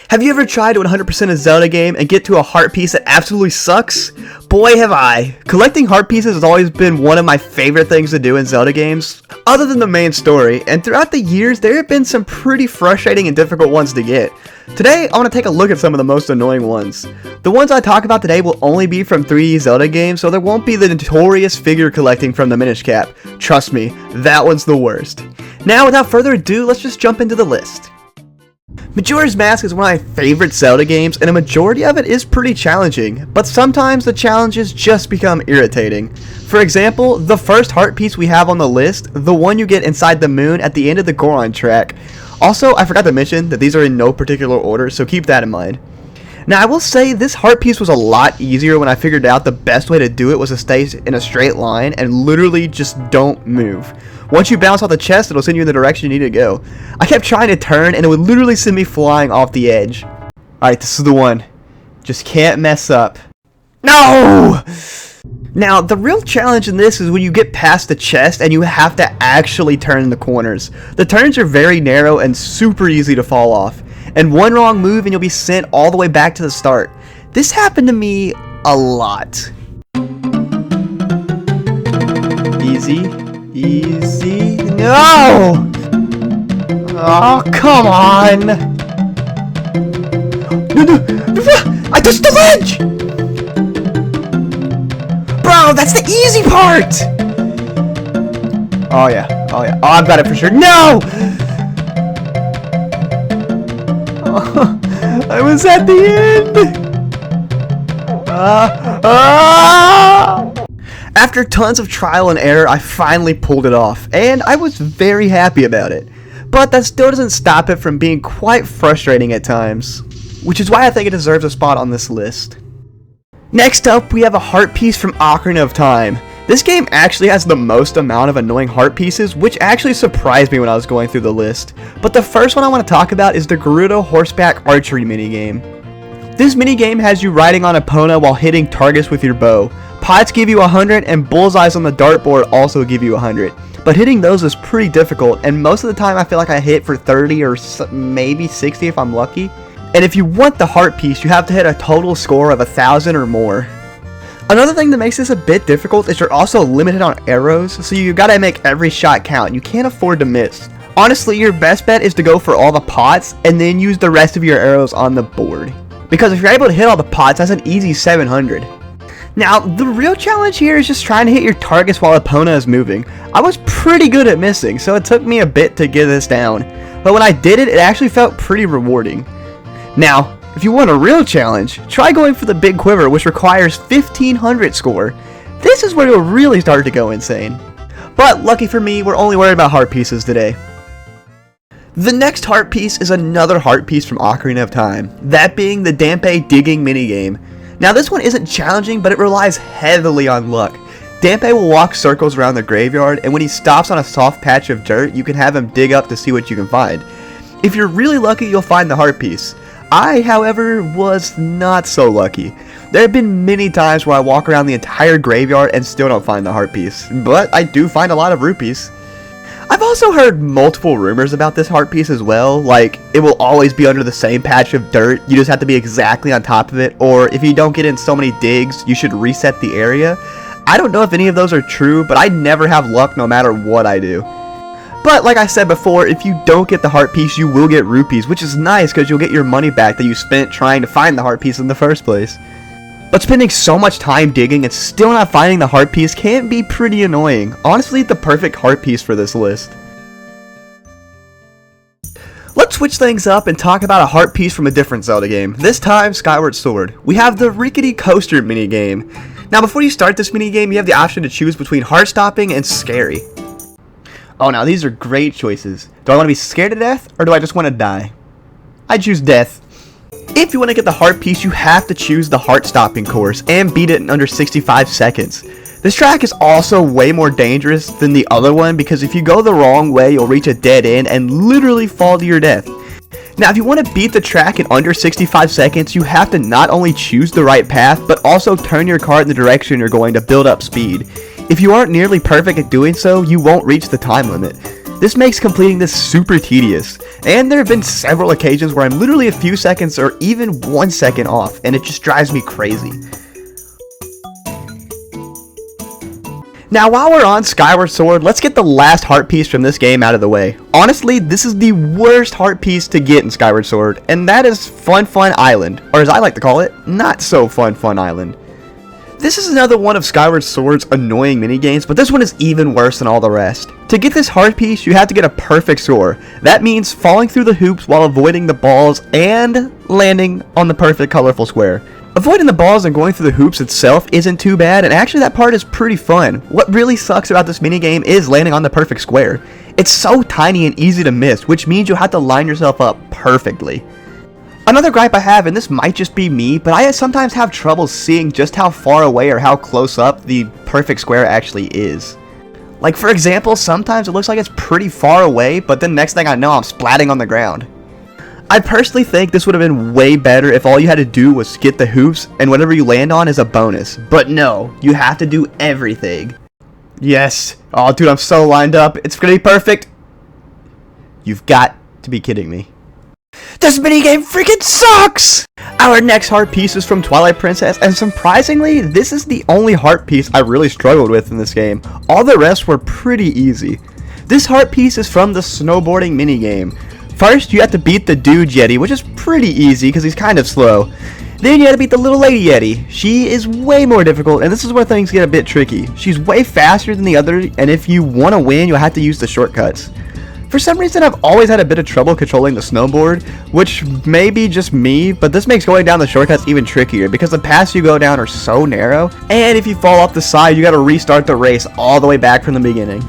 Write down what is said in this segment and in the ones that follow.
Have you ever tried to 100% a Zelda game and get to a heart piece that absolutely sucks? Boy have I. Collecting heart pieces has always been one of my favorite things to do in Zelda games, other than the main story, and throughout the years there have been some pretty frustrating and difficult ones to get. Today I want to take a look at some of the most annoying ones. The ones I talk about today will only be from 3D Zelda games, so there won't be the notorious figure collecting from the Minish Cap. Trust me, that one's the worst. Now without further ado, let's just jump into the list. Majora's Mask is one of my favorite Zelda games, and a majority of it is pretty challenging, but sometimes the challenges just become irritating. For example, the first heart piece we have on the list, the one you get inside the moon at the end of the Goron track. Also, I forgot to mention that these are in no particular order, so keep that in mind. Now, I will say this heart piece was a lot easier when I figured out the best way to do it was to stay in a straight line and literally just don't move. Once you bounce off the chest, it'll send you in the direction you need to go. I kept trying to turn and it would literally send me flying off the edge. Alright, this is the one. Just can't mess up. No! Now, the real challenge in this is when you get past the chest and you have to actually turn the corners. The turns are very narrow and super easy to fall off. And one wrong move and you'll be sent all the way back to the start. This happened to me a lot. Easy. Easy. No! Oh, come on! I touched the ledge! Bro, that's the easy part! Oh yeah, oh yeah. Oh, I've got it for sure. No! Oh, I was at the end! After tons of trial and error, I finally pulled it off, and I was very happy about it. But that still doesn't stop it from being quite frustrating at times, which is why I think it deserves a spot on this list. Next up, we have a heart piece from Ocarina of Time. This game actually has the most amount of annoying heart pieces, which actually surprised me when I was going through the list. But the first one I want to talk about is the Gerudo horseback archery minigame. This minigame has you riding on Epona while hitting targets with your bow. Pots give you 100 and bullseyes on the dartboard also give you 100. But hitting those is pretty difficult, and most of the time I feel like I hit for 30 or maybe 60 if I'm lucky. And if you want the heart piece, you have to hit a total score of 1,000 or more. Another thing that makes this a bit difficult is you're also limited on arrows, so you gotta make every shot count. You can't afford to miss. Honestly, your best bet is to go for all the pots and then use the rest of your arrows on the board. Because if you're able to hit all the pots, that's an easy 700. Now, the real challenge here is just trying to hit your targets while Epona is moving. I was pretty good at missing, so it took me a bit to get this down. But when I did it, it actually felt pretty rewarding. Now, if you want a real challenge, try going for the big quiver, which requires 1500 score. This is where you'll really start to go insane. But lucky for me, we're only worried about heart pieces today. The next heart piece is another heart piece from Ocarina of Time, that being the Dampe digging minigame. Now this one isn't challenging, but it relies heavily on luck. Dampe will walk circles around the graveyard, and when he stops on a soft patch of dirt, you can have him dig up to see what you can find. If you're really lucky, you'll find the heart piece. I, however, was not so lucky. There have been many times where I walk around the entire graveyard and still don't find the heart piece, but I do find a lot of rupees. I've also heard multiple rumors about this heart piece as well, like it will always be under the same patch of dirt, you just have to be exactly on top of it, or if you don't get in so many digs, you should reset the area. I don't know if any of those are true, but I never have luck no matter what I do. But like I said before, if you don't get the heart piece, you will get rupees, which is nice because you'll get your money back that you spent trying to find the heart piece in the first place. But spending so much time digging and still not finding the heart piece can be pretty annoying. Honestly, the perfect heart piece for this list. Let's switch things up and talk about a heart piece from a different Zelda game, this time Skyward Sword. We have the Rickety Coaster minigame. Now before you start this minigame, you have the option to choose between heart stopping and scary. Oh, now these are great choices. Do I want to be scared to death, or do I just want to die? I choose death. If you want to get the heart piece, you have to choose the heart stopping course and beat it in under 65 seconds. This track is also way more dangerous than the other one because if you go the wrong way, you'll reach a dead end and literally fall to your death. Now, if you want to beat the track in under 65 seconds, you have to not only choose the right path, but also turn your cart in the direction you're going to build up speed. If you aren't nearly perfect at doing so, you won't reach the time limit. This makes completing this super tedious, and there have been several occasions where I'm literally a few seconds or even 1 second off, and it just drives me crazy. Now while we're on Skyward Sword, let's get the last heart piece from this game out of the way. Honestly, this is the worst heart piece to get in Skyward Sword, and that is Fun Fun Island, or as I like to call it, Not So Fun Fun Island. This is another one of Skyward Sword's annoying minigames, but this one is even worse than all the rest. To get this heart piece, you have to get a perfect score. That means falling through the hoops while avoiding the balls and landing on the perfect colorful square. Avoiding the balls and going through the hoops itself isn't too bad, and actually that part is pretty fun. What really sucks about this minigame is landing on the perfect square. It's so tiny and easy to miss, which means you'll have to line yourself up perfectly. Another gripe I have, and this might just be me, but I sometimes have trouble seeing just how far away or how close up the perfect square actually is. Like for example, sometimes it looks like it's pretty far away, but then next thing I know I'm splatting on the ground. I personally think this would have been way better if all you had to do was get the hoops and whatever you land on is a bonus. But no, you have to do everything. Yes. Oh dude, I'm so lined up. It's gonna be perfect. You've got to be kidding me. This minigame freaking sucks! Our next heart piece is from Twilight Princess, and surprisingly, this is the only heart piece I really struggled with in this game. All the rest were pretty easy. This heart piece is from the snowboarding minigame. First, you have to beat the dude Yeti, which is pretty easy because he's kind of slow. Then you have to beat the little lady Yeti. She is way more difficult, and this is where things get a bit tricky. She's way faster than the other, and if you want to win, you'll have to use the shortcuts. For some reason, I've always had a bit of trouble controlling the snowboard, which may be just me, but this makes going down the shortcuts even trickier because the paths you go down are so narrow, and if you fall off the side, you gotta restart the race all the way back from the beginning.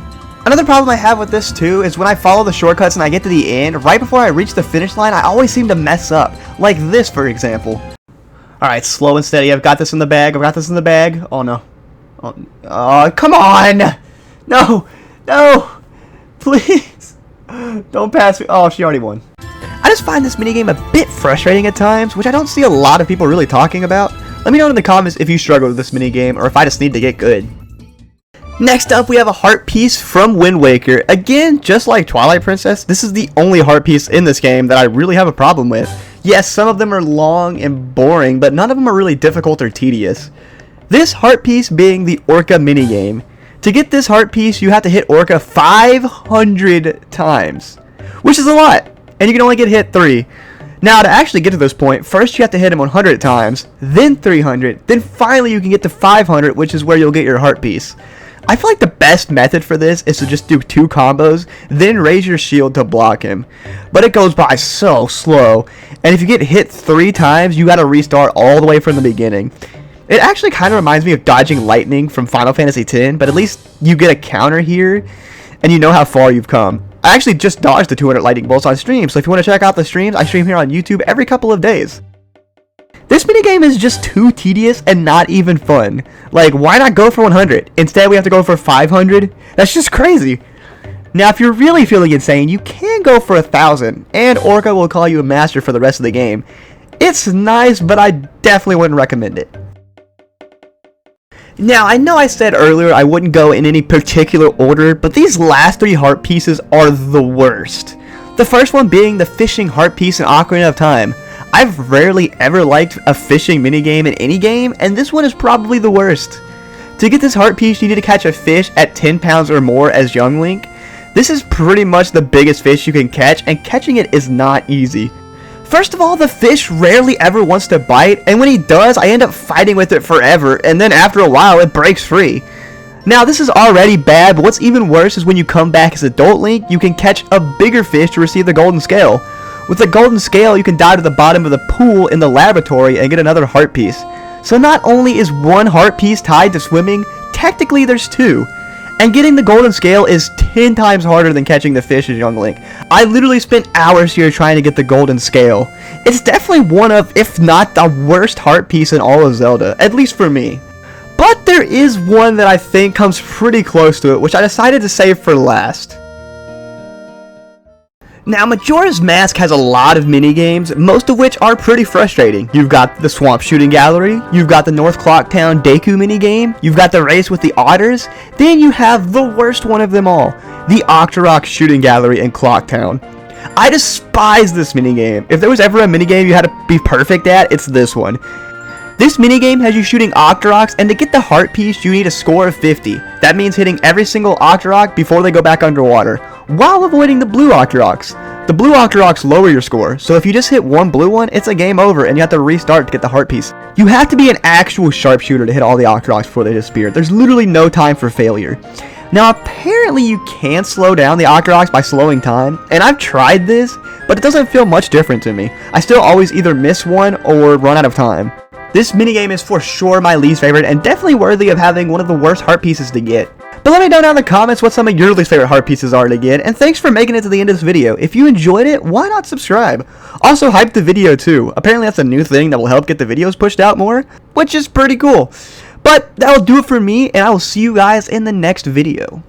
Another problem I have with this too is when I follow the shortcuts and I get to the end, right before I reach the finish line, I always seem to mess up. Like this, for example. Alright, slow and steady. I've got this in the bag. I've got this in the bag. Oh no. Oh, come on! No! No! Please! Don't pass me. Oh, she already won. I just find this minigame a bit frustrating at times, which I don't see a lot of people really talking about. Let me know in the comments if you struggle with this minigame or if I just need to get good. Next up, we have a heart piece from Wind Waker. Again, just like Twilight Princess, this is the only heart piece in this game that I really have a problem with. Yes, some of them are long and boring, but none of them are really difficult or tedious. This heart piece being the Orca minigame. To get this heart piece, you have to hit Orca 500 times, which is a lot, and you can only get hit 3. Now, to actually get to this point, first you have to hit him 100 times, then 300, then finally you can get to 500, which is where you'll get your heart piece. I feel like the best method for this is to just do 2 combos, then raise your shield to block him. But it goes by so slow, and if you get hit 3 times, you gotta restart all the way from the beginning. It actually kind of reminds me of dodging lightning from Final Fantasy X, but at least you get a counter here, and you know how far you've come. I actually just dodged the 200 lightning bolts on stream, so if you want to check out the streams, I stream here on YouTube every couple of days. This minigame is just too tedious and not even fun. Like, why not go for 100? Instead, we have to go for 500? That's just crazy. Now, if you're really feeling insane, you can go for 1,000, and Orca will call you a master for the rest of the game. It's nice, but I definitely wouldn't recommend it. Now, I know I said earlier I wouldn't go in any particular order, but these last 3 heart pieces are the worst. The first one being the fishing heart piece in Ocarina of Time. I've rarely ever liked a fishing minigame in any game, and this one is probably the worst. To get this heart piece, you need to catch a fish at 10 pounds or more as Young Link. This is pretty much the biggest fish you can catch, and catching it is not easy. First of all, the fish rarely ever wants to bite, and when he does, I end up fighting with it forever, and then after a while, it breaks free. Now, this is already bad, but what's even worse is when you come back as Adult Link, you can catch a bigger fish to receive the golden scale. With the golden scale, you can dive to the bottom of the pool in the laboratory and get another heart piece. So not only is 1 heart piece tied to swimming, technically there's 2. And getting the golden scale is 10 times harder than catching the fish as Young Link. I literally spent hours here trying to get the golden scale. It's definitely one of, if not the worst heart piece in all of Zelda, at least for me. But there is one that I think comes pretty close to it, which I decided to save for last. Now, Majora's Mask has a lot of minigames, most of which are pretty frustrating. You've got the Swamp Shooting Gallery, you've got the North Clocktown Deku minigame, you've got the race with the otters, then you have the worst one of them all, the Octorok Shooting Gallery in Clocktown. I despise this minigame. If there was ever a minigame you had to be perfect at, it's this one. This minigame has you shooting Octoroks, and to get the heart piece, you need a score of 50. That means hitting every single Octorok before they go back underwater, while avoiding the blue Octoroks. The blue Octoroks lower your score, so if you just hit one blue one, it's a game over, and you have to restart to get the heart piece. You have to be an actual sharpshooter to hit all the Octoroks before they disappear. There's literally no time for failure. Now, apparently you can slow down the Octoroks by slowing time, and I've tried this, but it doesn't feel much different to me. I still always either miss one or run out of time. This minigame is for sure my least favorite, and definitely worthy of having one of the worst heart pieces to get. But let me know down in the comments what some of your least favorite heart pieces are to get, and thanks for making it to the end of this video. If you enjoyed it, why not subscribe? Also, hype the video too. Apparently that's a new thing that will help get the videos pushed out more, which is pretty cool. But that'll do it for me, and I will see you guys in the next video.